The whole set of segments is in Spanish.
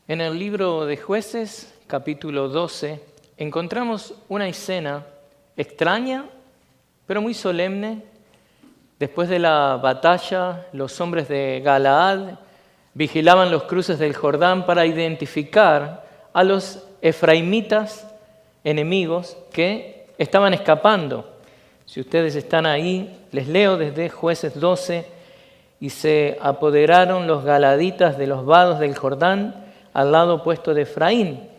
En el libro de Jueces, capítulo 12, encontramos una escena extraña, pero muy solemne. Después de la batalla, los hombres de Galaad vigilaban los cruces del Jordán para identificar a los efraimitas enemigos que estaban escapando. Si ustedes están ahí, les leo desde Jueces 12. Y se apoderaron los galaditas de los vados del Jordán al lado opuesto de Efraín.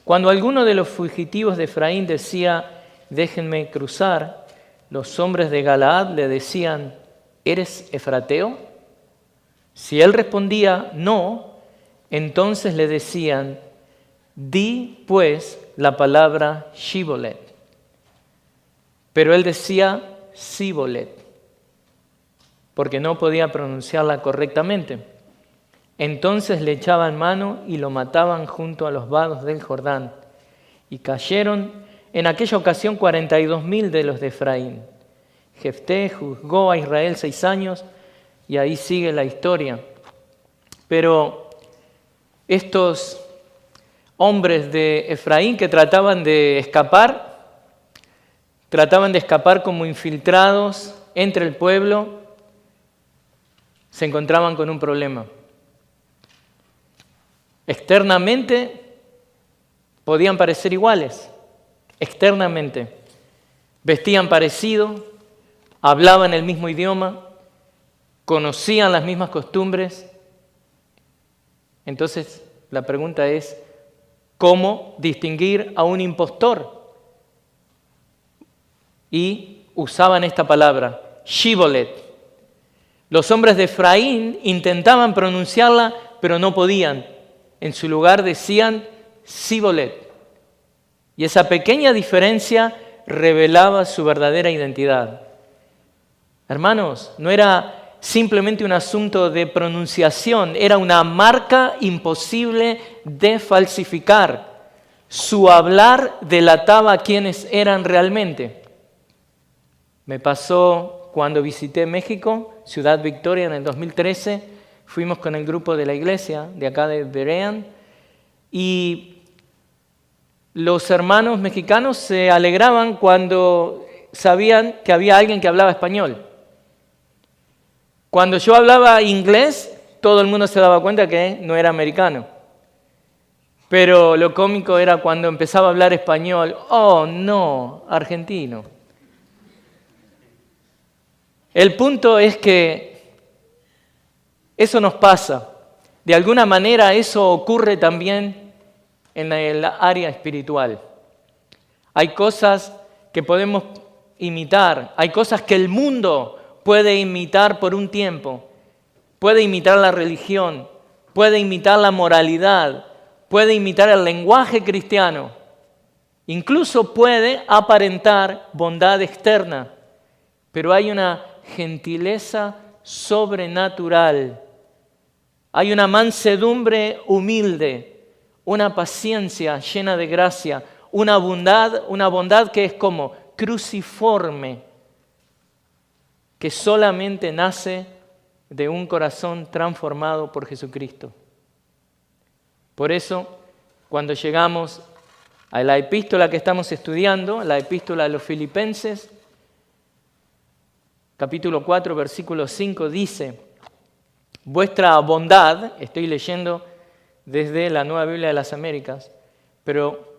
Cuando alguno de los fugitivos de Efraín decía, déjenme cruzar, los hombres de Galaad le decían, ¿eres efrateo? Si él respondía, no, entonces le decían, di pues la palabra Shibolet. Pero él decía Sibolet, porque no podía pronunciarla correctamente. Entonces le echaban mano y lo mataban junto a los vados del Jordán. Y cayeron en aquella ocasión 42,000 de los de Efraín. Jefté juzgó a Israel 6 años y ahí sigue la historia. Pero estos hombres de Efraín que trataban de escapar como infiltrados entre el pueblo, se encontraban con un problema. Externamente podían parecer iguales, externamente vestían parecido, hablaban el mismo idioma, conocían las mismas costumbres. Entonces la pregunta es, ¿cómo distinguir a un impostor? Y usaban esta palabra, Shibolet. Los hombres de Efraín intentaban pronunciarla, pero no podían. En su lugar decían Sibolet. Y esa pequeña diferencia revelaba su verdadera identidad. Hermanos, no era simplemente un asunto de pronunciación, era una marca imposible de falsificar. Su hablar delataba quiénes eran realmente. Me pasó cuando visité México, Ciudad Victoria, en el 2013. Fuimos con el grupo de la iglesia de acá de Berean y los hermanos mexicanos se alegraban cuando sabían que había alguien que hablaba español. Cuando yo hablaba inglés, todo el mundo se daba cuenta que no era americano. Pero lo cómico era cuando empezaba a hablar español, oh no, argentino. El punto es que eso nos pasa. De alguna manera eso ocurre también en el área espiritual. Hay cosas que podemos imitar, hay cosas que el mundo puede imitar por un tiempo. Puede imitar la religión, puede imitar la moralidad, puede imitar el lenguaje cristiano. Incluso puede aparentar bondad externa, pero hay una gentileza sobrenatural. Hay una mansedumbre humilde, una paciencia llena de gracia, una bondad que es como cruciforme, que solamente nace de un corazón transformado por Jesucristo. Por eso, cuando llegamos a la epístola que estamos estudiando, la epístola a los Filipenses, capítulo 4, versículo 5, dice, vuestra bondad, estoy leyendo desde la Nueva Biblia de las Américas, pero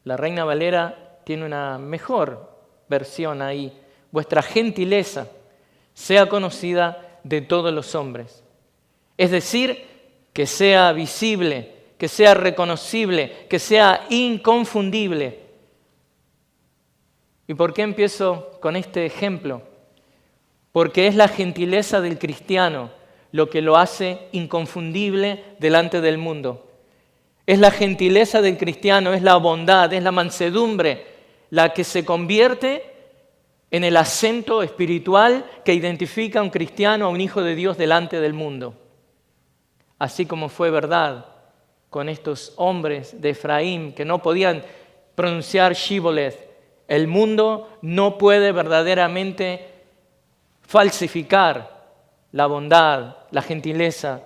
la Reina Valera tiene una mejor versión ahí, vuestra gentileza sea conocida de todos los hombres. Es decir, que sea visible, que sea reconocible, que sea inconfundible. ¿Y por qué empiezo con este ejemplo? Porque es la gentileza del cristiano lo que lo hace inconfundible delante del mundo. Es la gentileza del cristiano, es la bondad, es la mansedumbre, la que se convierte en el acento espiritual que identifica a un cristiano, a un hijo de Dios delante del mundo. Así como fue verdad con estos hombres de Efraín que no podían pronunciar Shiboleth. El mundo no puede verdaderamente falsificar la bondad, la gentileza,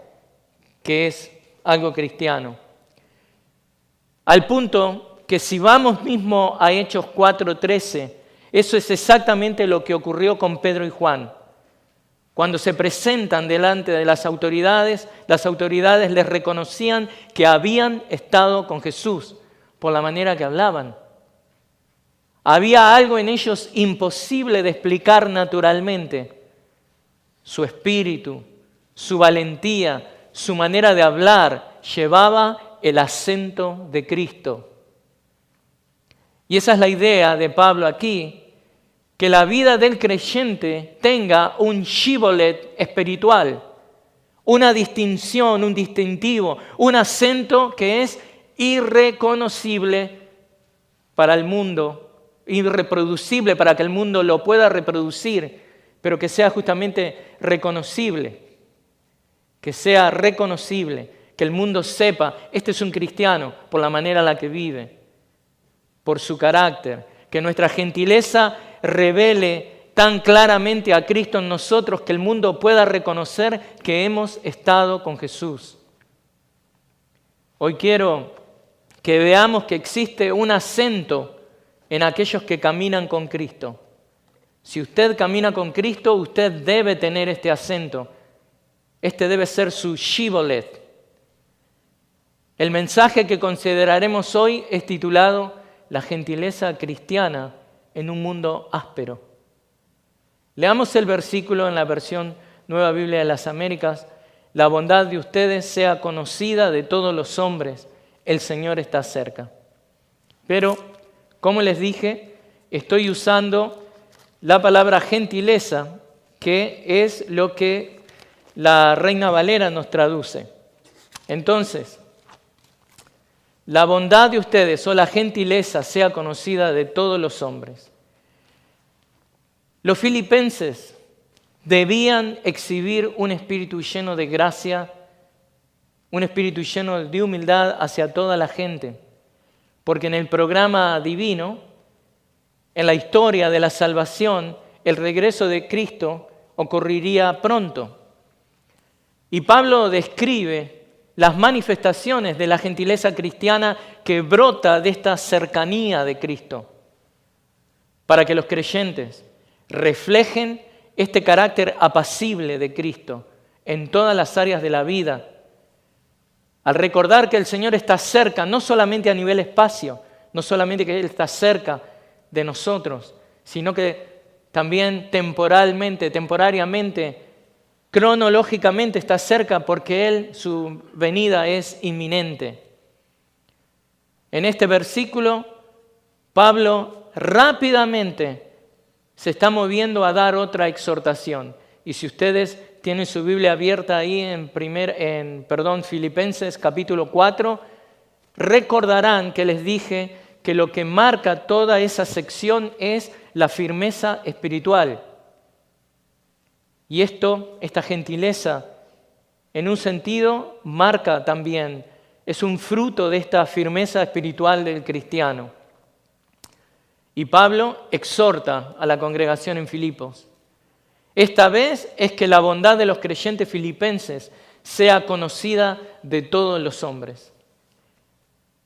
que es algo cristiano. Al punto que si vamos mismo a Hechos 4:13, eso es exactamente lo que ocurrió con Pedro y Juan. Cuando se presentan delante de las autoridades les reconocían que habían estado con Jesús por la manera que hablaban. Había algo en ellos imposible de explicar naturalmente. Su espíritu, su valentía, su manera de hablar llevaba el acento de Cristo. Y esa es la idea de Pablo aquí, que la vida del creyente tenga un shibboleth espiritual, una distinción, un distintivo, un acento que es irreconocible para el mundo, irreproducible para que el mundo lo pueda reproducir, pero que sea justamente reconocible, que sea reconocible, que el mundo sepa, este es un cristiano por la manera en la que vive, por su carácter, que nuestra gentileza revele tan claramente a Cristo en nosotros que el mundo pueda reconocer que hemos estado con Jesús. Hoy quiero que veamos que existe un acento en aquellos que caminan con Cristo. Si usted camina con Cristo, usted debe tener este acento. Este debe ser su shibboleth. El mensaje que consideraremos hoy es titulado La gentileza cristiana en un mundo áspero. Leamos el versículo en la versión Nueva Biblia de las Américas. La bondad de ustedes sea conocida de todos los hombres. El Señor está cerca. Pero, como les dije, estoy usando la palabra gentileza, que es lo que la Reina Valera nos traduce. Entonces, la bondad de ustedes o la gentileza sea conocida de todos los hombres. Los filipenses debían exhibir un espíritu lleno de gracia, un espíritu lleno de humildad hacia toda la gente, porque en el programa divino, en la historia de la salvación, el regreso de Cristo ocurriría pronto. Y Pablo describe las manifestaciones de la gentileza cristiana que brota de esta cercanía de Cristo, para que los creyentes reflejen este carácter apacible de Cristo en todas las áreas de la vida, al recordar que el Señor está cerca, no solamente a nivel espacio, no solamente que Él está cerca de nosotros, sino que también temporariamente, cronológicamente está cerca porque Él, su venida es inminente. En este versículo, Pablo rápidamente se está moviendo a dar otra exhortación. Y si ustedes tienen su Biblia abierta ahí en Filipenses capítulo 4, recordarán que les dije que lo que marca toda esa sección es la firmeza espiritual. Y esta gentileza, en un sentido, marca también, es un fruto de esta firmeza espiritual del cristiano. Y Pablo exhorta a la congregación en Filipos. Esta vez es que la bondad de los creyentes filipenses sea conocida de todos los hombres.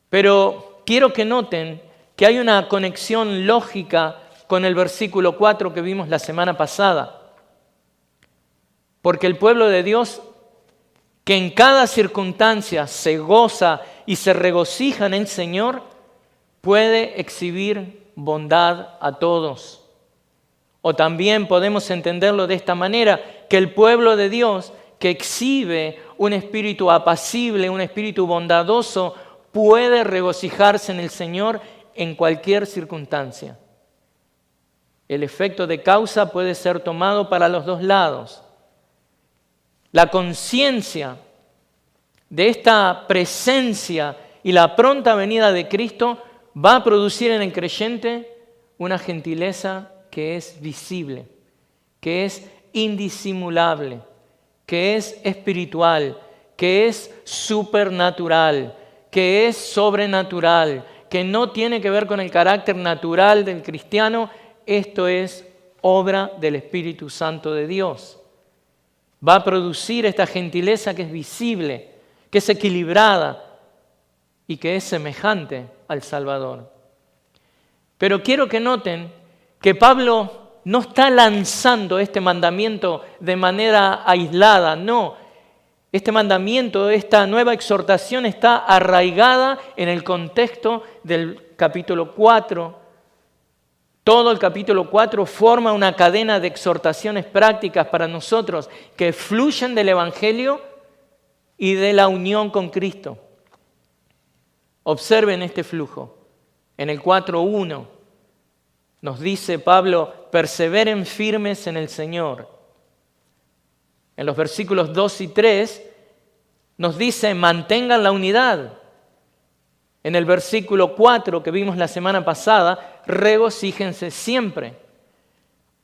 Pero quiero que noten que hay una conexión lógica con el versículo 4 que vimos la semana pasada. Porque el pueblo de Dios, que en cada circunstancia se goza y se regocija en el Señor, puede exhibir bondad a todos. O también podemos entenderlo de esta manera, que el pueblo de Dios que exhibe un espíritu apacible, un espíritu bondadoso, puede regocijarse en el Señor en cualquier circunstancia. El efecto de causa puede ser tomado para los dos lados. La conciencia de esta presencia y la pronta venida de Cristo va a producir en el creyente una gentileza que es visible, que es indisimulable, que es espiritual, que es supernatural, que es sobrenatural, que no tiene que ver con el carácter natural del cristiano. Esto es obra del Espíritu Santo de Dios. Va a producir esta gentileza que es visible, que es equilibrada, y que es semejante al Salvador. Pero quiero que noten que Pablo no está lanzando este mandamiento de manera aislada, no. Este mandamiento, esta nueva exhortación está arraigada en el contexto del capítulo 4. Todo el capítulo 4 forma una cadena de exhortaciones prácticas para nosotros que fluyen del Evangelio y de la unión con Cristo. Observen este flujo. En el 4:1 nos dice Pablo, perseveren firmes en el Señor. En los versículos 2 y 3 nos dice, mantengan la unidad. En el versículo 4 que vimos la semana pasada, regocíjense siempre.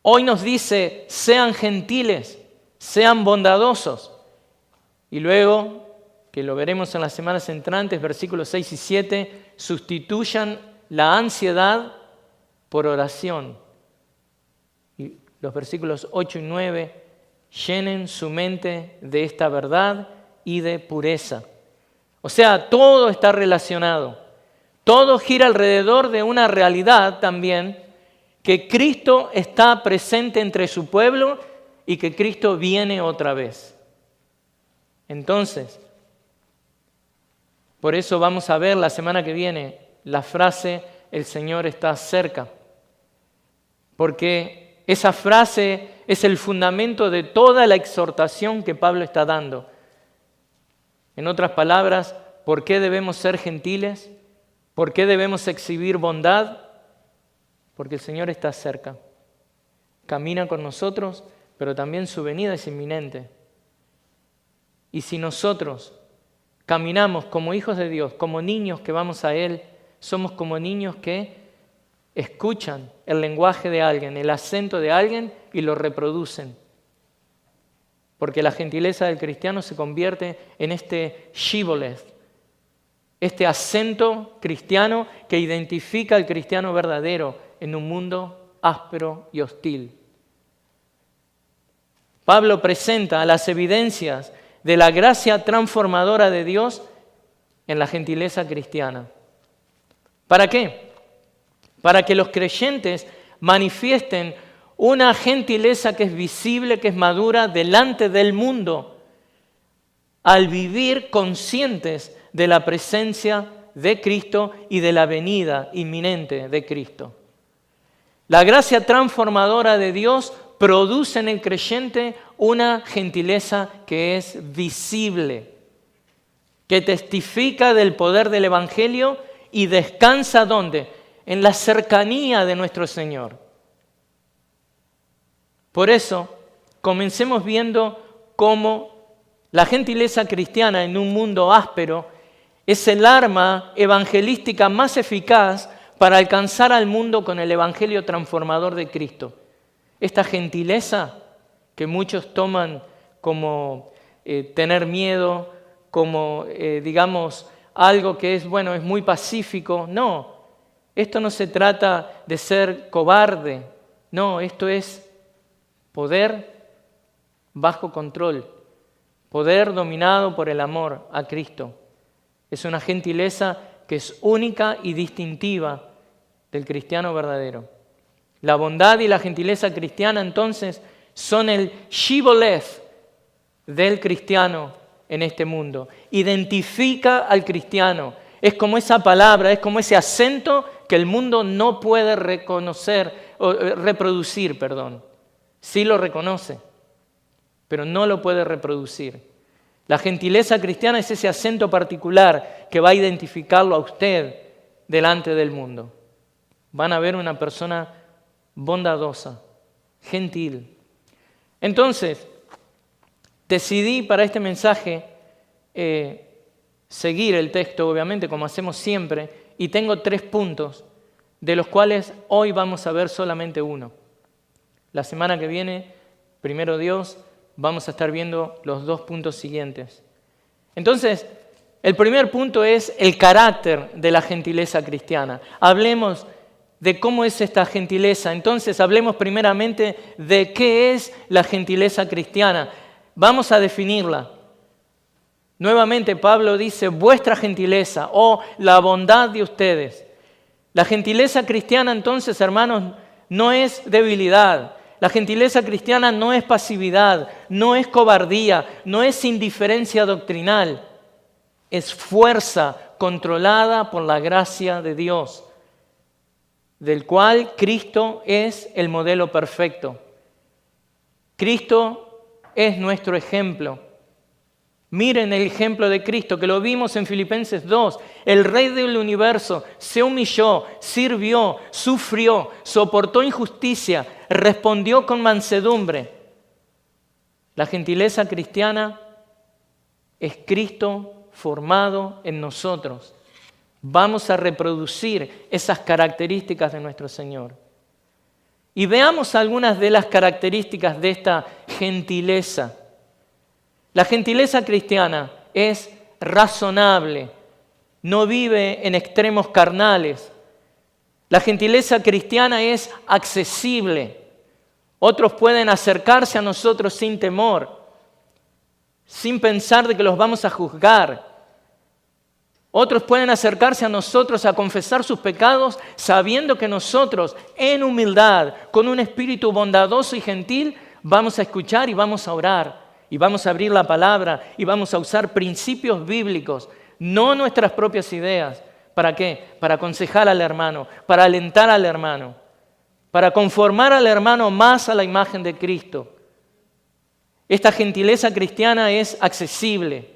Hoy nos dice, sean gentiles, sean bondadosos. Y luego, que lo veremos en las semanas entrantes, versículos 6 y 7, sustituyan la ansiedad por oración. Y los versículos 8 y 9, llenen su mente de esta verdad y de pureza. O sea, todo está relacionado. Todo gira alrededor de una realidad también, que Cristo está presente entre su pueblo y que Cristo viene otra vez. Entonces, por eso vamos a ver la semana que viene la frase, el Señor está cerca. Porque esa frase es el fundamento de toda la exhortación que Pablo está dando. En otras palabras, ¿por qué debemos ser gentiles? ¿Por qué debemos exhibir bondad? Porque el Señor está cerca. Camina con nosotros, pero también su venida es inminente. Y si nosotros caminamos como hijos de Dios, como niños que vamos a Él, somos como niños que escuchan el lenguaje de alguien, el acento de alguien y lo reproducen. Porque la gentileza del cristiano se convierte en este shibboleth, este acento cristiano que identifica al cristiano verdadero en un mundo áspero y hostil. Pablo presenta las evidencias de la gracia transformadora de Dios en la gentileza cristiana. ¿Para qué? Para que los creyentes manifiesten una gentileza que es visible, que es madura delante del mundo, al vivir conscientes de la presencia de Cristo y de la venida inminente de Cristo. La gracia transformadora de Dios produce en el creyente una gentileza que es visible, que testifica del poder del Evangelio y descansa ¿dónde? En la cercanía de nuestro Señor. Por eso, comencemos viendo cómo la gentileza cristiana en un mundo áspero es el arma evangelística más eficaz para alcanzar al mundo con el Evangelio transformador de Cristo. Esta gentileza que muchos toman como tener miedo, como digamos algo que es bueno, es muy pacífico. No, esto no se trata de ser cobarde. No, esto es poder bajo control, poder dominado por el amor a Cristo. Es una gentileza que es única y distintiva del cristiano verdadero. La bondad y la gentileza cristiana entonces son el shibboleth del cristiano en este mundo. Identifica al cristiano. Es como esa palabra, es como ese acento que el mundo no puede reproducir. Sí lo reconoce, pero no lo puede reproducir. La gentileza cristiana es ese acento particular que va a identificarlo a usted delante del mundo. Van a ver una persona bondadosa, gentil. Entonces, decidí para este mensaje seguir el texto, obviamente, como hacemos siempre, y tengo 3 puntos, de los cuales hoy vamos a ver solamente uno. La semana que viene, primero Dios, vamos a estar viendo los 2 puntos siguientes. Entonces, el primer punto es el carácter de la gentileza cristiana. Hablemos de cómo es esta gentileza. Entonces, hablemos primeramente de qué es la gentileza cristiana. Vamos a definirla. Nuevamente Pablo dice, vuestra gentileza o la bondad de ustedes. La gentileza cristiana entonces, hermanos, no es debilidad. La gentileza cristiana no es pasividad, no es cobardía, no es indiferencia doctrinal. Es fuerza controlada por la gracia de Dios, del cual Cristo es el modelo perfecto. Cristo es nuestro ejemplo. Miren el ejemplo de Cristo, que lo vimos en Filipenses 2. El Rey del universo se humilló, sirvió, sufrió, soportó injusticia, respondió con mansedumbre. La gentileza cristiana es Cristo formado en nosotros. Vamos a reproducir esas características de nuestro Señor. Y veamos algunas de las características de esta gentileza. La gentileza cristiana es razonable, no vive en extremos carnales. La gentileza cristiana es accesible. Otros pueden acercarse a nosotros sin temor, sin pensar de que los vamos a juzgar. Otros pueden acercarse a nosotros a confesar sus pecados sabiendo que nosotros, en humildad, con un espíritu bondadoso y gentil, vamos a escuchar y vamos a orar. Y vamos a abrir la palabra y vamos a usar principios bíblicos, no nuestras propias ideas. ¿Para qué? Para aconsejar al hermano, para alentar al hermano, para conformar al hermano más a la imagen de Cristo. Esta gentileza cristiana es accesible.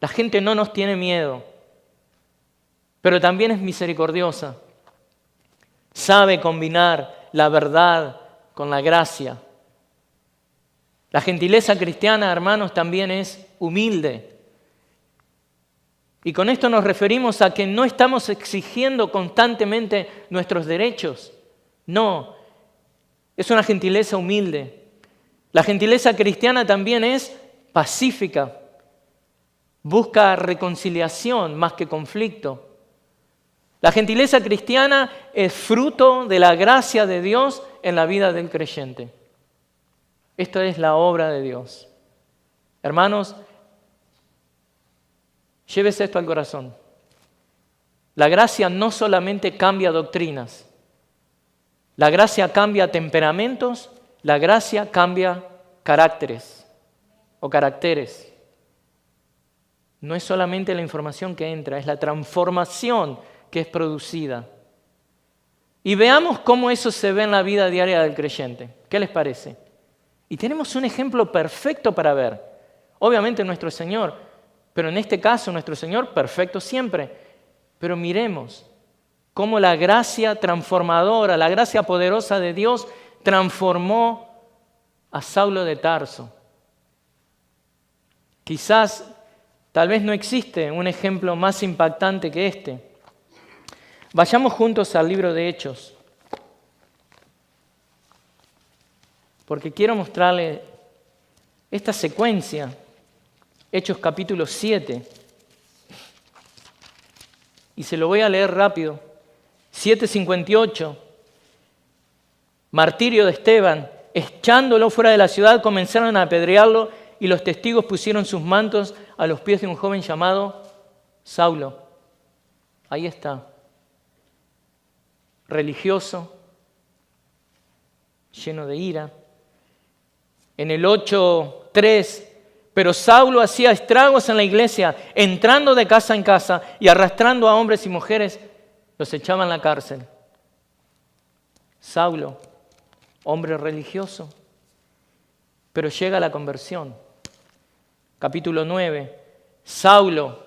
La gente no nos tiene miedo, pero también es misericordiosa. Sabe combinar la verdad con la gracia. La gentileza cristiana, hermanos, también es humilde. Y con esto nos referimos a que no estamos exigiendo constantemente nuestros derechos. No, es una gentileza humilde. La gentileza cristiana también es pacífica. Busca reconciliación más que conflicto. La gentileza cristiana es fruto de la gracia de Dios en la vida del creyente. Esto es la obra de Dios. Hermanos, llévese esto al corazón. La gracia no solamente cambia doctrinas. La gracia cambia temperamentos. La gracia cambia caracteres o caracteres. No es solamente la información que entra, es la transformación que es producida. Y veamos cómo eso se ve en la vida diaria del creyente. ¿Qué les parece? Y tenemos un ejemplo perfecto para ver. Obviamente nuestro Señor, pero en este caso nuestro Señor perfecto siempre. Pero miremos cómo la gracia transformadora, la gracia poderosa de Dios transformó a Saulo de Tarso. Quizás, tal vez no existe un ejemplo más impactante que este. Vayamos juntos al libro de Hechos. Porque quiero mostrarle esta secuencia, Hechos capítulo 7, y se lo voy a leer rápido. 7:58, martirio de Esteban, echándolo fuera de la ciudad, comenzaron a apedrearlo y los testigos pusieron sus mantos a los pies de un joven llamado Saulo. Ahí está, religioso, lleno de ira. En el 8:3, pero Saulo hacía estragos en la iglesia, entrando de casa en casa y arrastrando a hombres y mujeres, los echaba en la cárcel. Saulo, hombre religioso, pero llega a la conversión. Capítulo 9, Saulo,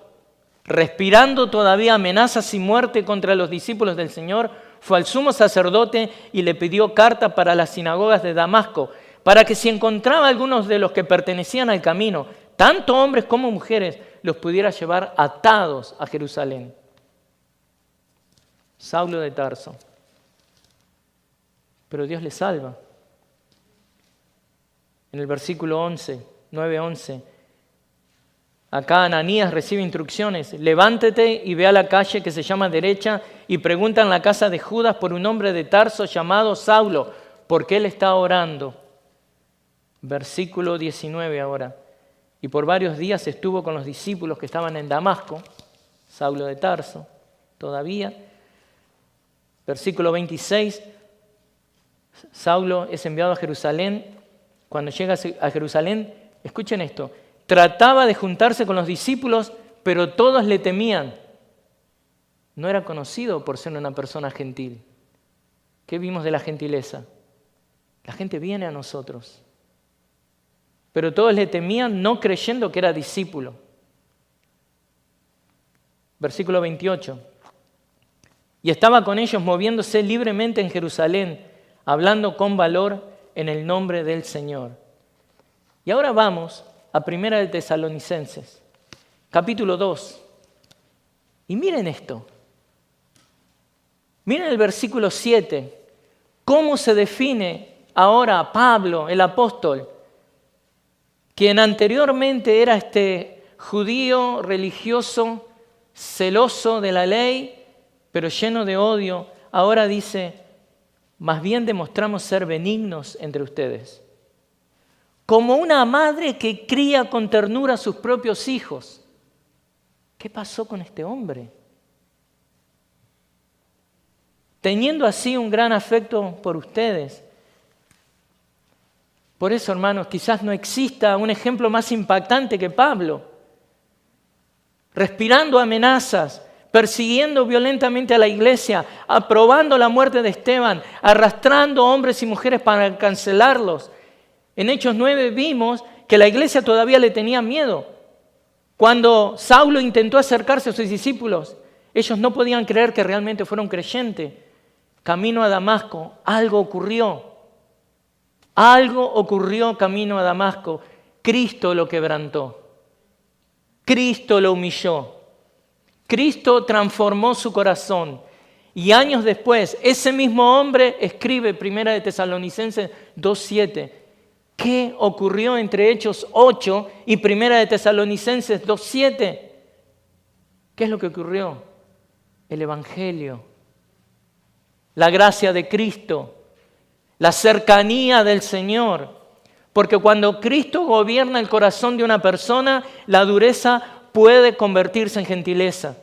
respirando todavía amenazas y muerte contra los discípulos del Señor, fue al sumo sacerdote y le pidió carta para las sinagogas de Damasco, para que si encontraba algunos de los que pertenecían al camino, tanto hombres como mujeres, los pudiera llevar atados a Jerusalén. Saulo de Tarso. Pero Dios le salva. En el versículo 9:11, acá Ananías recibe instrucciones. Levántate y ve a la calle que se llama Derecha y pregunta en la casa de Judas por un hombre de Tarso llamado Saulo, porque él está orando. Versículo 19 ahora. y por varios días estuvo con los discípulos que estaban en Damasco, Saulo de Tarso, todavía. Versículo 26, Saulo es enviado a Jerusalén. Cuando llega a Jerusalén, escuchen esto, trataba de juntarse con los discípulos, pero todos le temían. No era conocido por ser una persona gentil. ¿Qué vimos de la gentileza? La gente viene a nosotros. Pero todos le temían no creyendo que era discípulo. Versículo 28. Y estaba con ellos moviéndose libremente en Jerusalén, hablando con valor en el nombre del Señor. Y ahora vamos a 1 de Tesalonicenses, capítulo 2. Y miren esto. Miren el versículo 7. ¿Cómo se define ahora Pablo, el apóstol, quien anteriormente era este judío religioso, celoso de la ley, pero lleno de odio? Ahora dice, más bien demostramos ser benignos entre ustedes, como una madre que cría con ternura a sus propios hijos. ¿Qué pasó con este hombre? Teniendo así un gran afecto por ustedes. Por eso, hermanos, quizás no exista un ejemplo más impactante que Pablo, respirando amenazas, persiguiendo violentamente a la iglesia, aprobando la muerte de Esteban, arrastrando hombres y mujeres para cancelarlos. En Hechos 9 vimos que la iglesia todavía le tenía miedo. Cuando Saulo intentó acercarse a sus discípulos, ellos no podían creer que realmente fueron creyentes. Camino a Damasco, algo ocurrió. Algo ocurrió camino a Damasco. Cristo lo quebrantó. Cristo lo humilló. Cristo transformó su corazón. Y años después, ese mismo hombre escribe 1 de Tesalonicenses 2:7. ¿Qué ocurrió entre Hechos 8 y 1 de Tesalonicenses 2:7? ¿Qué es lo que ocurrió? El Evangelio, la gracia de Cristo, la cercanía del Señor. Porque cuando Cristo gobierna el corazón de una persona, la dureza puede convertirse en gentileza.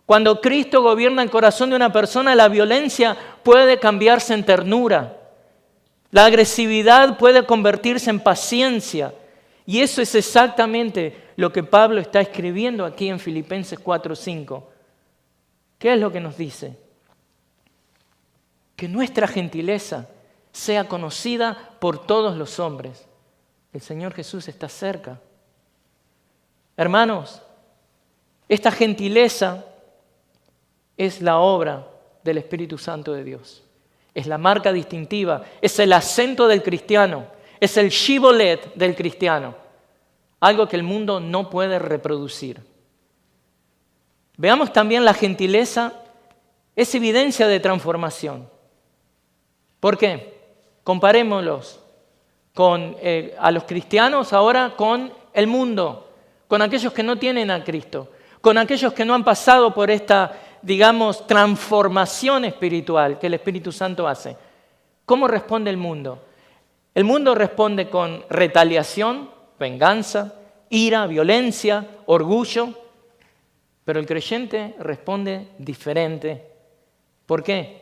Cuando Cristo gobierna el corazón de una persona, la violencia puede cambiarse en ternura. La agresividad puede convertirse en paciencia. Y eso es exactamente lo que Pablo está escribiendo aquí en Filipenses 4:5. ¿Qué es lo que nos dice? Que nuestra gentileza sea conocida por todos los hombres. El Señor Jesús está cerca. Hermanos, esta gentileza es la obra del Espíritu Santo de Dios. Es la marca distintiva, es el acento del cristiano, es el shibboleth del cristiano. Algo que el mundo no puede reproducir. Veamos también la gentileza, es evidencia de transformación. ¿Por qué? Comparémoslos a los cristianos ahora con el mundo, con aquellos que no tienen a Cristo, con aquellos que no han pasado por esta, digamos, transformación espiritual que el Espíritu Santo hace. ¿Cómo responde el mundo? El mundo responde con retaliación, venganza, ira, violencia, orgullo, pero el creyente responde diferente. ¿Por qué?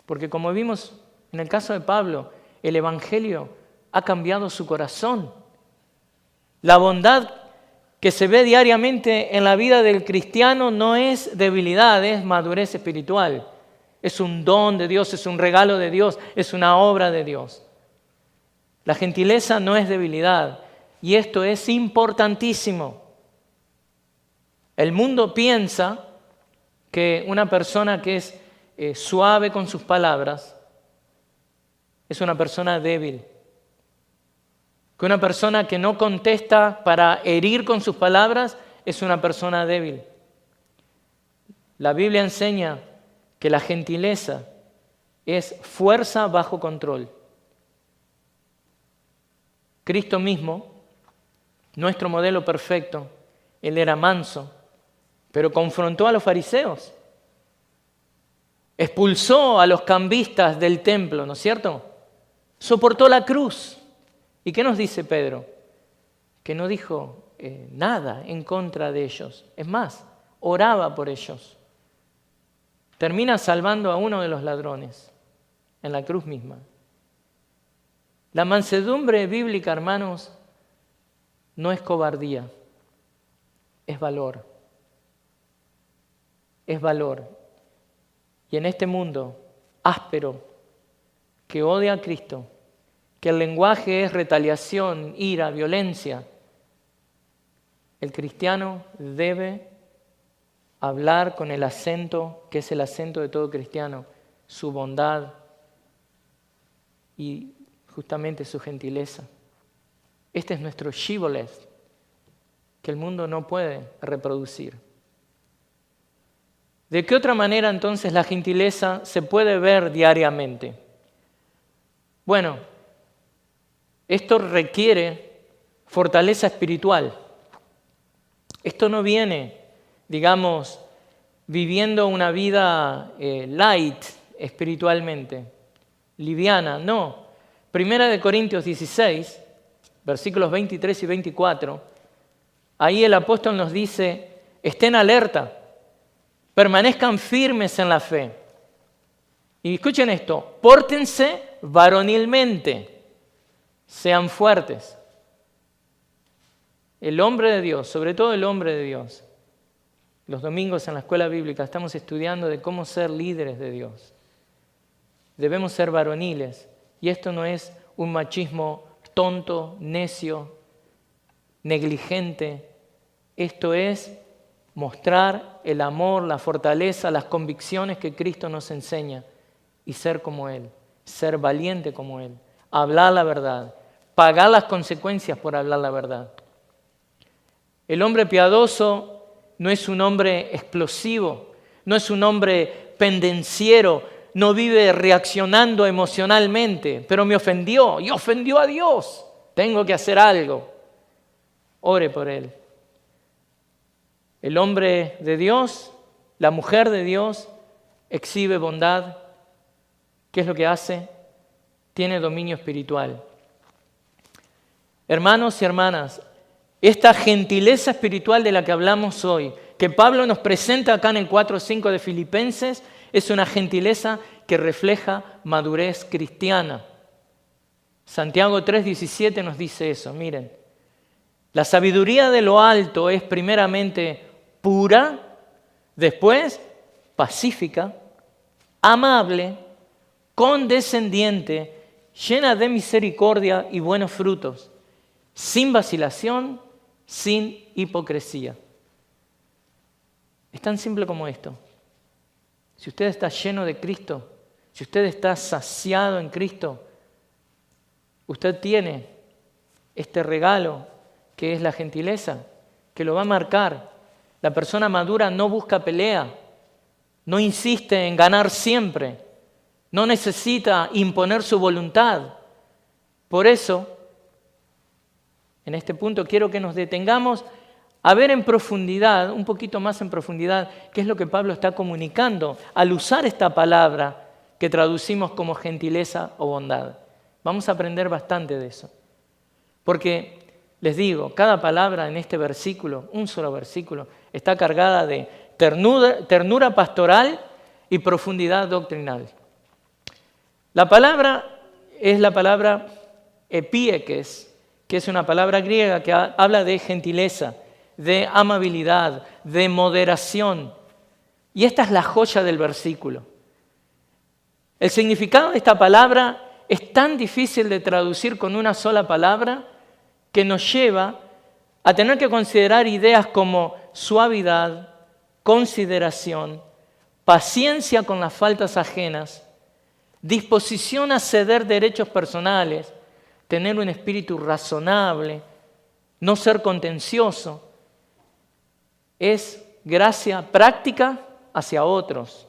Porque como vimos en el caso de Pablo, el Evangelio ha cambiado su corazón. La bondad que se ve diariamente en la vida del cristiano no es debilidad, es madurez espiritual. Es un don de Dios, es un regalo de Dios, es una obra de Dios. La gentileza no es debilidad y esto es importantísimo. El mundo piensa que una persona que es suave con sus palabras es una persona débil. Que una persona que no contesta para herir con sus palabras es una persona débil. La Biblia enseña que la gentileza es fuerza bajo control. Cristo mismo, nuestro modelo perfecto, Él era manso, pero confrontó a los fariseos. Expulsó a los cambistas del templo, ¿no es cierto? Soportó la cruz. ¿Y qué nos dice Pedro? que no dijo nada en contra de ellos. Es más, oraba por ellos. Termina salvando a uno de los ladrones en la cruz misma. La mansedumbre bíblica, hermanos, no es cobardía, es valor. Es valor. Y en este mundo áspero, que odia a Cristo, que el lenguaje es retaliación, ira, violencia, el cristiano debe hablar con el acento que es el acento de todo cristiano, su bondad y justamente su gentileza. Este es nuestro shibboleth, que el mundo no puede reproducir. ¿De qué otra manera entonces la gentileza se puede ver diariamente? Bueno, esto requiere fortaleza espiritual. Esto no viene, digamos, viviendo una vida light espiritualmente, liviana, no. Primera de Corintios 16, versículos 23 y 24, ahí el apóstol nos dice, estén alerta, permanezcan firmes en la fe. Y escuchen esto, pórtense varonilmente, sean fuertes. El hombre de Dios, sobre todo el hombre de Dios, los domingos en la escuela bíblica estamos estudiando de cómo ser líderes de Dios. Debemos ser varoniles. Y esto no es un machismo tonto, necio, negligente. Esto es mostrar el amor, la fortaleza, las convicciones que Cristo nos enseña y ser como Él, ser valiente como Él, hablar la verdad, pagar las consecuencias por hablar la verdad. El hombre piadoso no es un hombre explosivo, no es un hombre pendenciero, no vive reaccionando emocionalmente, pero me ofendió y ofendió a Dios, tengo que hacer algo. Ore por él. El hombre de Dios, la mujer de Dios, exhibe bondad. ¿Qué es lo que hace? Tiene dominio espiritual. Hermanos y hermanas, esta gentileza espiritual de la que hablamos hoy, que Pablo nos presenta acá en el 4:5 de Filipenses, es una gentileza que refleja madurez cristiana. Santiago 3:17 nos dice eso, miren. La sabiduría de lo alto es primeramente pura, después pacífica, amable, condescendiente, llena de misericordia y buenos frutos, sin vacilación, sin hipocresía. Es tan simple como esto. Si usted está lleno de Cristo, si usted está saciado en Cristo, usted tiene este regalo que es la gentileza, que lo va a marcar. La persona madura no busca pelea, no insiste en ganar siempre, no necesita imponer su voluntad. Por eso, en este punto quiero que nos detengamos a ver en profundidad, un poquito más en profundidad, qué es lo que Pablo está comunicando al usar esta palabra que traducimos como gentileza o bondad. Vamos a aprender bastante de eso. Porque, les digo, cada palabra en este versículo, un solo versículo, está cargada de ternura pastoral y profundidad doctrinal. La palabra es la palabra epíekes, que es una palabra griega que habla de gentileza, de amabilidad, de moderación. Y esta es la joya del versículo. El significado de esta palabra es tan difícil de traducir con una sola palabra que nos lleva a tener que considerar ideas como suavidad, consideración, paciencia con las faltas ajenas, disposición a ceder derechos personales, tener un espíritu razonable, no ser contencioso. Es gracia práctica hacia otros.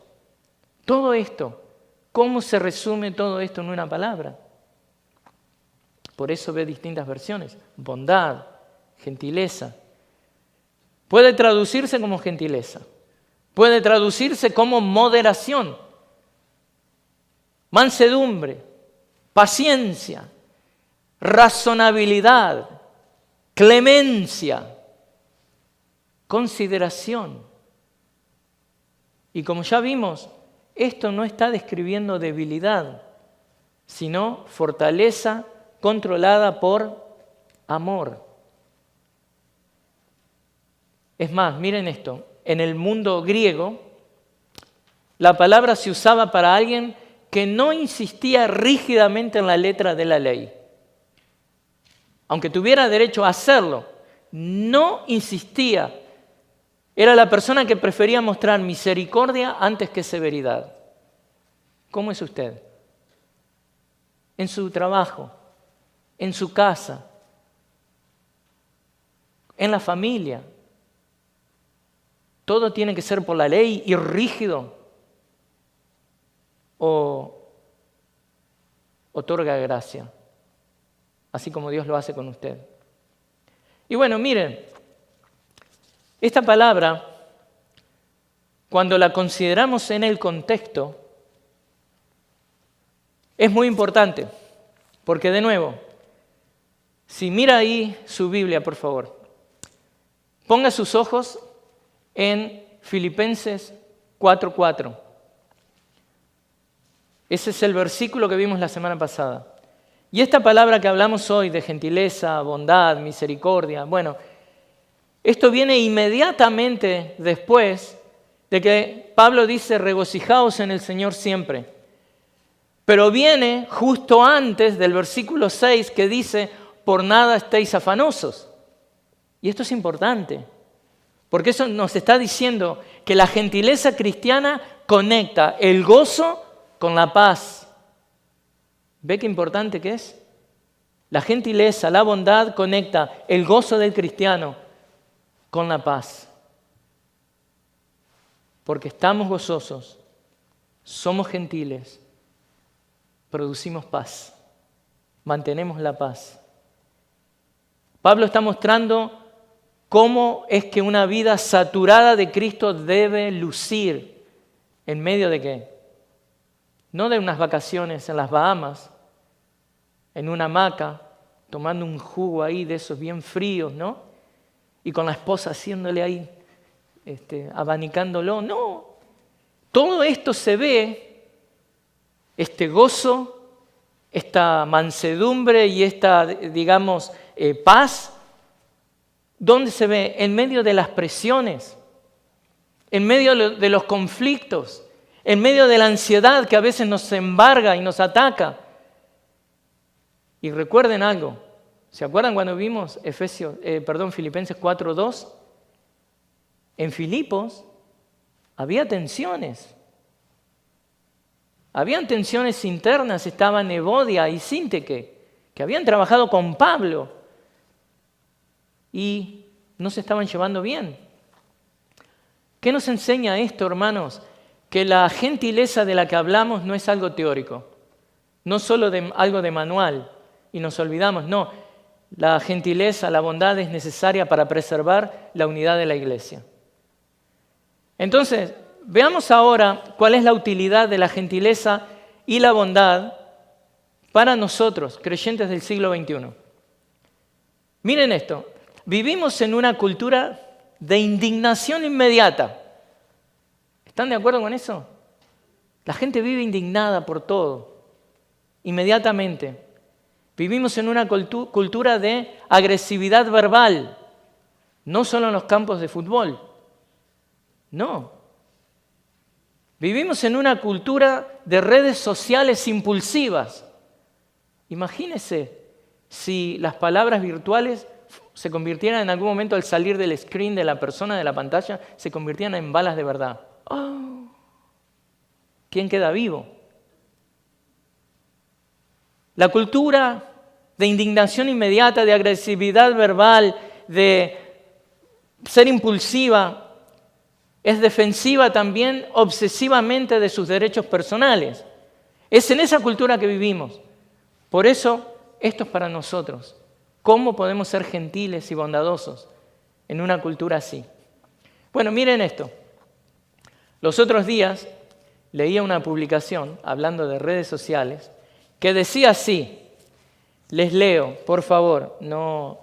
Todo esto, ¿cómo se resume todo esto en una palabra? Por eso ve distintas versiones. Bondad, gentileza. Puede traducirse como gentileza. Puede traducirse como moderación, mansedumbre, paciencia, razonabilidad. clemencia, consideración. Y como ya vimos, esto no está describiendo debilidad, sino fortaleza controlada por amor. Es más, miren esto, en el mundo griego, la palabra se usaba para alguien que no insistía rígidamente en la letra de la ley. Aunque tuviera derecho a hacerlo, no insistía. Era la persona que prefería mostrar misericordia antes que severidad. ¿Cómo es usted? En su trabajo, en su casa, en la familia. ¿Todo tiene que ser por la ley y rígido? ¿O otorga gracia? Así como Dios lo hace con usted. Y bueno, miren, esta palabra, cuando la consideramos en el contexto, es muy importante, porque de nuevo, si mira ahí su Biblia, por favor, ponga sus ojos en Filipenses 4:4. Ese es el versículo que vimos la semana pasada. Y esta palabra que hablamos hoy de gentileza, bondad, misericordia, bueno, esto viene inmediatamente después de que Pablo dice, regocijaos en el Señor siempre. Pero viene justo antes del versículo 6 que dice, por nada estéis afanosos. Y esto es importante, porque eso nos está diciendo que la gentileza cristiana conecta el gozo con la paz. ¿Ve qué importante que es? La gentileza, la bondad conecta el gozo del cristiano con la paz. Porque estamos gozosos, somos gentiles, producimos paz, mantenemos la paz. Pablo está mostrando cómo es que una vida saturada de Cristo debe lucir. ¿En medio de qué? No de unas vacaciones en las Bahamas, en una hamaca, tomando un jugo ahí de esos bien fríos, ¿no? Y con la esposa haciéndole ahí, abanicándolo. No, todo esto se ve, este gozo, esta mansedumbre y esta, digamos, paz, ¿dónde se ve? En medio de las presiones, en medio de los conflictos, en medio de la ansiedad que a veces nos embarga y nos ataca. Y recuerden algo, ¿se acuerdan cuando vimos Filipenses 4:2? En Filipos había tensiones. Habían tensiones internas, estaban Evodia y Sínteque, que habían trabajado con Pablo y no se estaban llevando bien. ¿Qué nos enseña esto, hermanos? Que la gentileza de la que hablamos no es algo teórico, no solo algo de manual y nos olvidamos, no. La gentileza, la bondad es necesaria para preservar la unidad de la iglesia. Entonces, veamos ahora cuál es la utilidad de la gentileza y la bondad para nosotros, creyentes del siglo XXI. Miren esto, vivimos en una cultura de indignación inmediata. ¿Están de acuerdo con eso? La gente vive indignada por todo, inmediatamente. Vivimos en una cultura de agresividad verbal, no solo en los campos de fútbol. No. Vivimos en una cultura de redes sociales impulsivas. Imagínense si las palabras virtuales se convirtieran en algún momento al salir del screen de la persona, de la pantalla, se convirtieran en balas de verdad. ¡Oh! ¿Quién queda vivo? La cultura de indignación inmediata, de agresividad verbal, de ser impulsiva, es defensiva también obsesivamente de sus derechos personales. Es en esa cultura que vivimos. Por eso, esto es para nosotros. ¿Cómo podemos ser gentiles y bondadosos en una cultura así? Bueno, miren esto. Los otros días leía una publicación hablando de redes sociales que decía así, les leo, por favor, no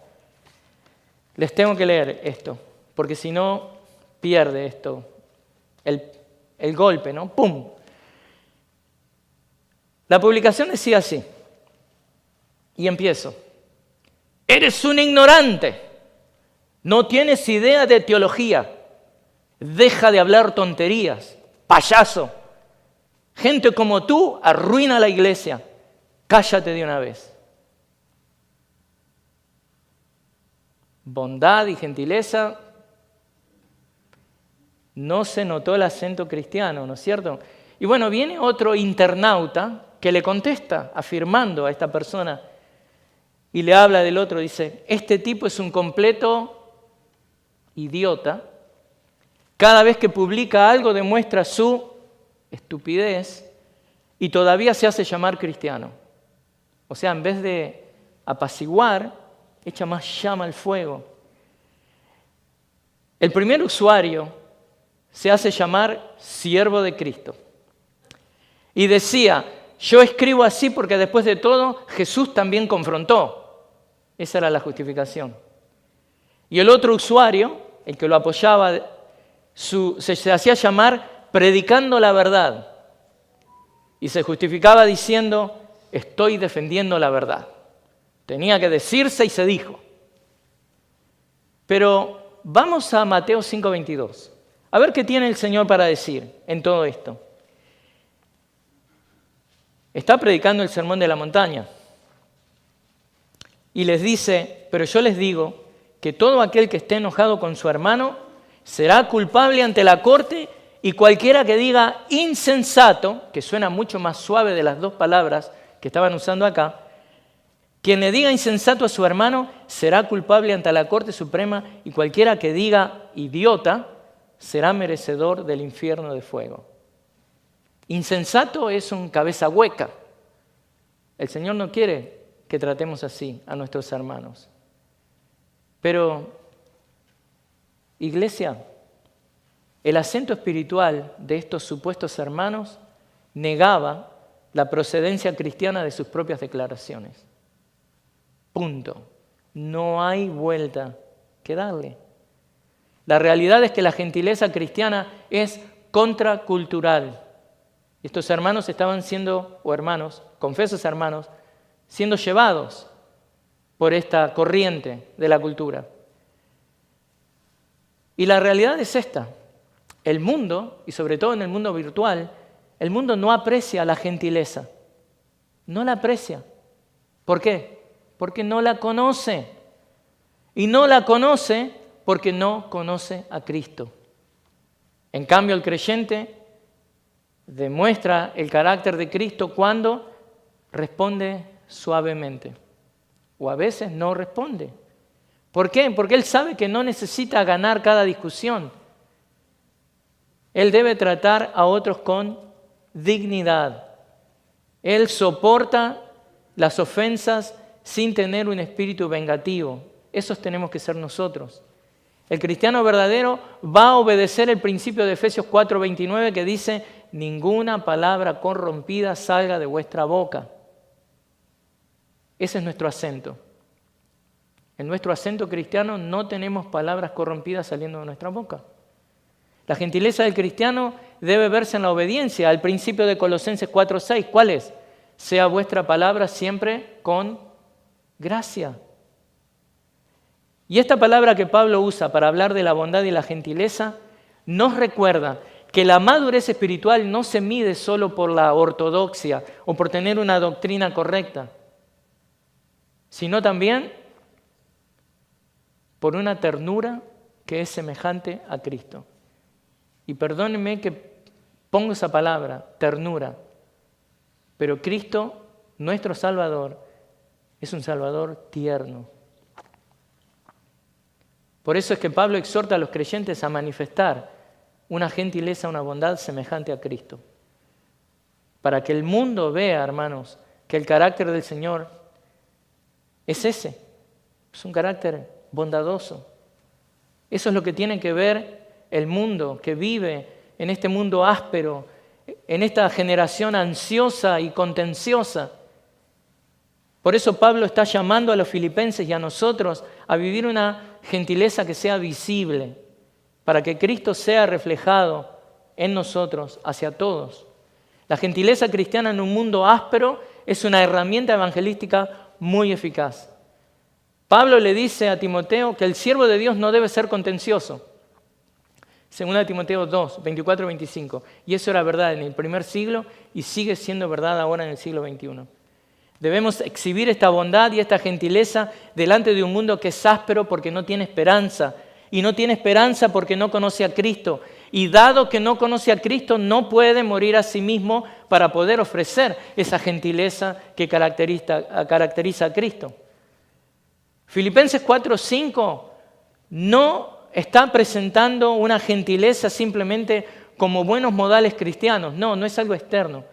Les tengo que leer esto, porque si no, pierde esto, el golpe, ¿no? ¡Pum! La publicación decía así, y empiezo. Eres un ignorante, no tienes idea de teología, deja de hablar tonterías, payaso. Gente como tú arruina la iglesia, cállate de una vez. Bondad y gentileza, no se notó el acento cristiano, ¿no es cierto? Y bueno, viene otro internauta que le contesta afirmando a esta persona y le habla del otro, dice, este tipo es un completo idiota, cada vez que publica algo demuestra su estupidez y todavía se hace llamar cristiano. O sea, en vez de apaciguar, echa más llama al fuego. El primer usuario se hace llamar siervo de Cristo. Y decía, yo escribo así porque después de todo Jesús también confrontó. Esa era la justificación. Y el otro usuario, el que lo apoyaba, se hacía llamar predicando la verdad. Y se justificaba diciendo, estoy defendiendo la verdad. Tenía que decirse y se dijo. Pero vamos a Mateo 5:22. A ver qué tiene el Señor para decir en todo esto. Está predicando el sermón de la montaña. Y les dice, pero yo les digo que todo aquel que esté enojado con su hermano será culpable ante la corte y cualquiera que diga insensato, que suena mucho más suave de las dos palabras que estaban usando acá, quien le diga insensato a su hermano será culpable ante la Corte Suprema y cualquiera que diga idiota será merecedor del infierno de fuego. Insensato es un cabeza hueca. El Señor no quiere que tratemos así a nuestros hermanos. Pero, iglesia, el acento espiritual de estos supuestos hermanos negaba la procedencia cristiana de sus propias declaraciones. Punto. No hay vuelta que darle. La realidad es que la gentileza cristiana es contracultural. Estos hermanos estaban siendo, o hermanos, confesos hermanos, siendo llevados por esta corriente de la cultura. Y la realidad es esta. El mundo, y sobre todo en el mundo virtual, el mundo no aprecia la gentileza. No la aprecia. ¿Por qué? Porque no la conoce. Y no la conoce porque no conoce a Cristo. En cambio, el creyente demuestra el carácter de Cristo cuando responde suavemente. O a veces no responde. ¿Por qué? Porque él sabe que no necesita ganar cada discusión. Él debe tratar a otros con dignidad. Él soporta las ofensas sin tener un espíritu vengativo. Esos tenemos que ser nosotros. El cristiano verdadero va a obedecer el principio de Efesios 4:29 que dice, ninguna palabra corrompida salga de vuestra boca. Ese es nuestro acento. En nuestro acento cristiano no tenemos palabras corrompidas saliendo de nuestra boca. La gentileza del cristiano debe verse en la obediencia al principio de Colosenses 4:6. ¿Cuál es? Sea vuestra palabra siempre con gracia. Y esta palabra que Pablo usa para hablar de la bondad y la gentileza nos recuerda que la madurez espiritual no se mide solo por la ortodoxia o por tener una doctrina correcta, sino también por una ternura que es semejante a Cristo. Y perdónenme que pongo esa palabra, ternura, pero Cristo, nuestro Salvador, es un Salvador tierno. Por eso es que Pablo exhorta a los creyentes a manifestar una gentileza, una bondad semejante a Cristo. Para que el mundo vea, hermanos, que el carácter del Señor es ese. Es un carácter bondadoso. Eso es lo que tiene que ver el mundo que vive en este mundo áspero, en esta generación ansiosa y contenciosa. Por eso Pablo está llamando a los filipenses y a nosotros a vivir una gentileza que sea visible, para que Cristo sea reflejado en nosotros, hacia todos. La gentileza cristiana en un mundo áspero es una herramienta evangelística muy eficaz. Pablo le dice a Timoteo que el siervo de Dios no debe ser contencioso. 2 Timoteo 2, 24 y 25. Y eso era verdad en el primer siglo y sigue siendo verdad ahora en el siglo XXI. Debemos exhibir esta bondad y esta gentileza delante de un mundo que es áspero porque no tiene esperanza. Y no tiene esperanza porque no conoce a Cristo. Y dado que no conoce a Cristo, no puede morir a sí mismo para poder ofrecer esa gentileza que caracteriza a Cristo. Filipenses 4:5 no está presentando una gentileza simplemente como buenos modales cristianos. No es algo externo,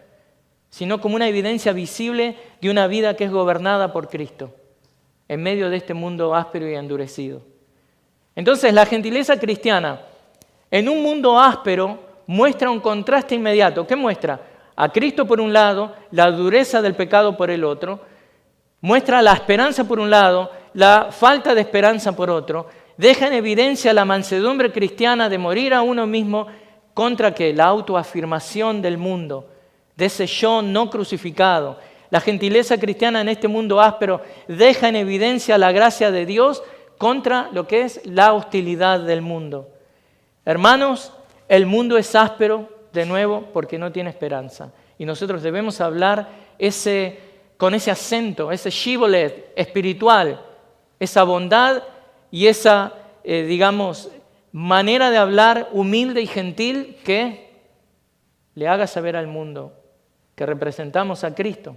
sino como una evidencia visible de una vida que es gobernada por Cristo en medio de este mundo áspero y endurecido. Entonces, la gentileza cristiana en un mundo áspero muestra un contraste inmediato. ¿Qué muestra? A Cristo por un lado, la dureza del pecado por el otro. Muestra la esperanza por un lado, la falta de esperanza por otro. Deja en evidencia la mansedumbre cristiana de morir a uno mismo contra ¿qué? La autoafirmación del mundo, de ese yo no crucificado. La gentileza cristiana en este mundo áspero deja en evidencia la gracia de Dios contra lo que es la hostilidad del mundo. Hermanos, el mundo es áspero, de nuevo, porque no tiene esperanza. Y nosotros debemos hablar con ese acento, ese shibboleth espiritual, esa bondad y esa, manera de hablar humilde y gentil que le haga saber al mundo que representamos a Cristo.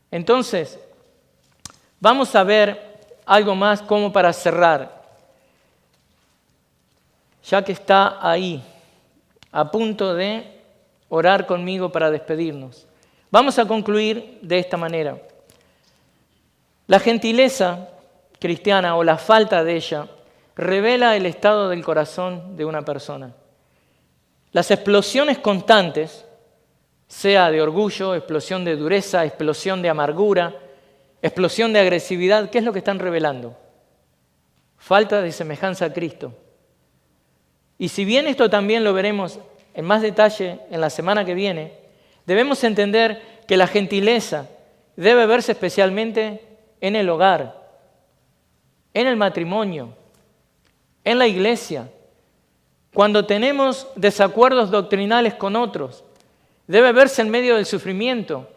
Entonces, vamos a ver algo más como para cerrar. Ya que está ahí, a punto de orar conmigo para despedirnos. Vamos a concluir de esta manera. La gentileza cristiana o la falta de ella revela el estado del corazón de una persona. Las explosiones constantes, sea de orgullo, explosión de dureza, explosión de amargura, explosión de agresividad, ¿qué es lo que están revelando? Falta de semejanza a Cristo. Y si bien esto también lo veremos en más detalle en la semana que viene, debemos entender que la gentileza debe verse especialmente en el hogar, en el matrimonio, en la iglesia. Cuando tenemos desacuerdos doctrinales con otros, debe verse en medio del sufrimiento,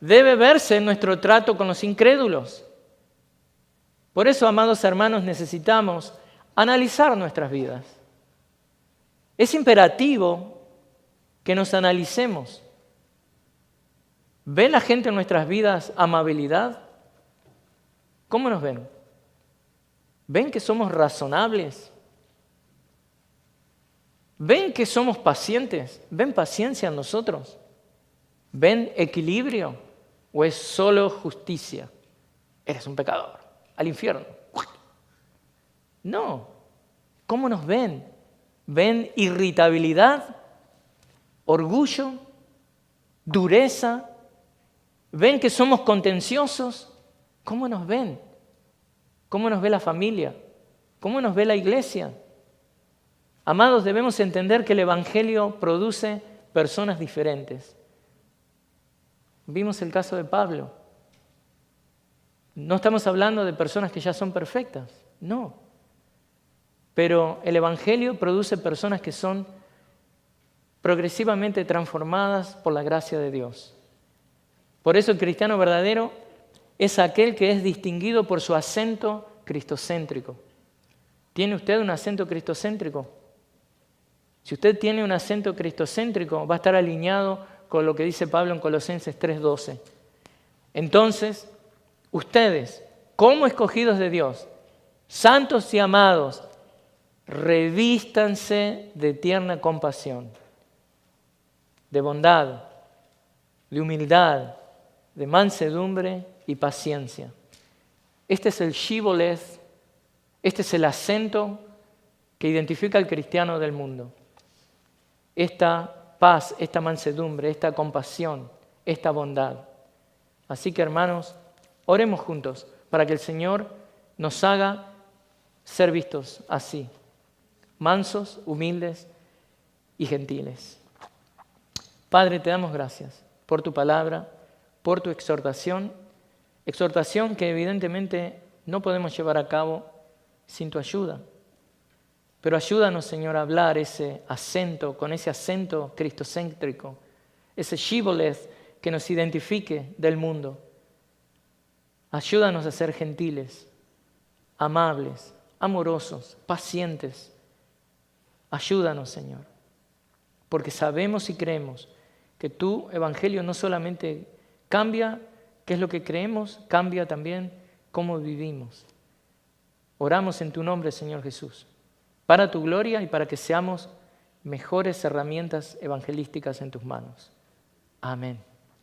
debe verse en nuestro trato con los incrédulos. Por eso, amados hermanos, necesitamos analizar nuestras vidas. Es imperativo que nos analicemos. ¿Ve la gente en nuestras vidas amabilidad? ¿Cómo nos ven? ¿Ven que somos razonables? ¿Ven que somos pacientes? ¿Ven paciencia en nosotros? ¿Ven equilibrio? ¿O es solo justicia? Eres un pecador, al infierno. No. ¿Cómo nos ven? ¿Ven irritabilidad, orgullo, dureza? ¿Ven que somos contenciosos? ¿Cómo nos ven? ¿Cómo nos ve la familia? ¿Cómo nos ve la iglesia? Amados, debemos entender que el Evangelio produce personas diferentes. Vimos el caso de Pablo. No estamos hablando de personas que ya son perfectas, no. Pero el Evangelio produce personas que son progresivamente transformadas por la gracia de Dios. Por eso el cristiano verdadero es aquel que es distinguido por su acento cristocéntrico. ¿Tiene usted un acento cristocéntrico? Si usted tiene un acento cristocéntrico, va a estar alineado con lo que dice Pablo en Colosenses 3:12. Entonces, ustedes, como escogidos de Dios, santos y amados, revístanse de tierna compasión, de bondad, de humildad, de mansedumbre y paciencia. Este es el shibboleth, este es el acento que identifica al cristiano del mundo. Esta paz, esta mansedumbre, esta compasión, esta bondad. Así que, hermanos, oremos juntos para que el Señor nos haga ser vistos así, mansos, humildes y gentiles. Padre, te damos gracias por tu palabra, por tu exhortación que evidentemente no podemos llevar a cabo sin tu ayuda. Pero ayúdanos, Señor, a hablar con ese acento cristocéntrico, ese shibboleth que nos identifique del mundo. Ayúdanos a ser gentiles, amables, amorosos, pacientes. Ayúdanos, Señor, porque sabemos y creemos que tu evangelio no solamente cambia qué es lo que creemos, cambia también cómo vivimos. Oramos en tu nombre, Señor Jesús, para tu gloria y para que seamos mejores herramientas evangelísticas en tus manos. Amén.